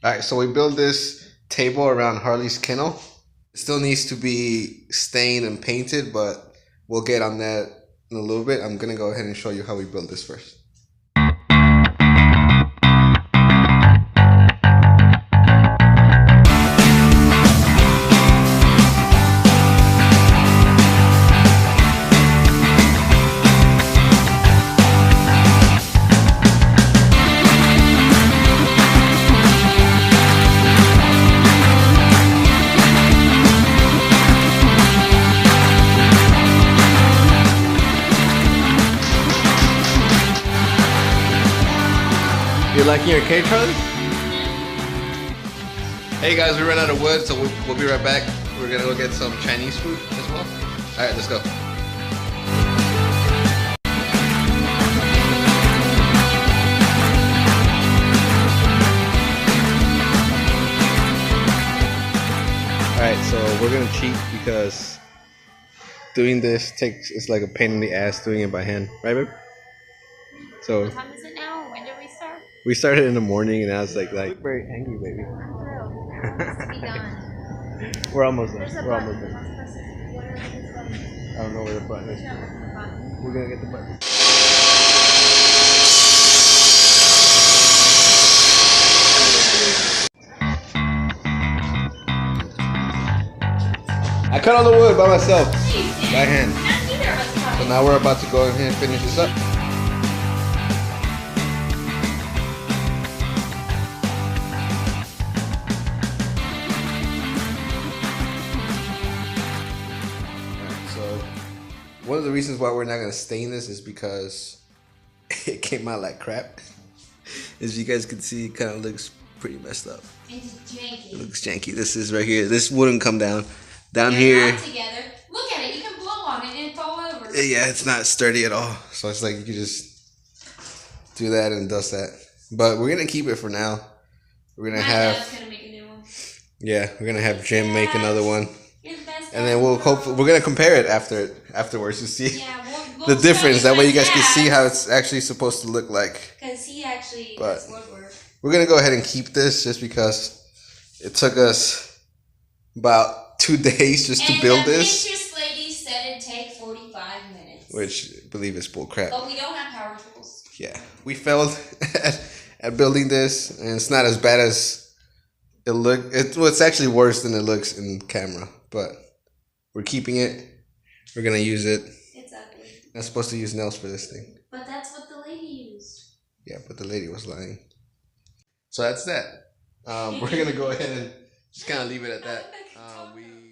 All right, so we built this table around Harley's kennel. It still needs to be stained and painted, but we'll get on that in a little bit. I'm gonna go ahead and show you how we built this first. You liking your cage, Charlie? Hey guys, we ran out of wood, so we'll be right back. We're gonna go get some Chinese food as well. All right, let's go. All right, so we're gonna cheat because doing this it's like a pain in the ass doing it by hand, right, babe? So. What time is it now? When did we start? We started in the morning, and I was like very angry, baby. I'm thrilled. It needs to be done. We're almost done. There's a We're button. almost done. What is this button? I don't know where the button is. We're gonna get the button. I cut all the wood by myself, by hand. So now we're about to go ahead and finish this up. One of the reasons why we're not gonna stain this is because it came out like crap. As you guys can see, it kind of looks pretty messed up. It's janky. It looks janky. This is right here. This wouldn't come down. Down They're here. not together. Look at it. You can blow on it and it fall over. Yeah, it's not sturdy at all. So it's like you can just do that and dust that. But we're gonna keep it for now. We're gonna gonna make a new one. Yeah, we're gonna have Jim make another one. You're the best. And then we're gonna compare it afterwards to see we'll the difference. That way you guys can see how it's actually supposed to look like. Because he actually But does woodwork. we're gonna go ahead and keep this just because it took us about 2 days just to build this. And the Pinterest lady said it'd take 45 minutes. Which I believe is bull crap. But we don't have power tools. Yeah, we failed at building this, and it's not as bad as it looked. It's actually worse than it looks in camera. But we're keeping it. We're gonna use it. It's ugly. Not supposed to use nails for this thing. But that's what the lady used. Yeah, but the lady was lying. So that's that. We're gonna go ahead and just kind of leave it at that. We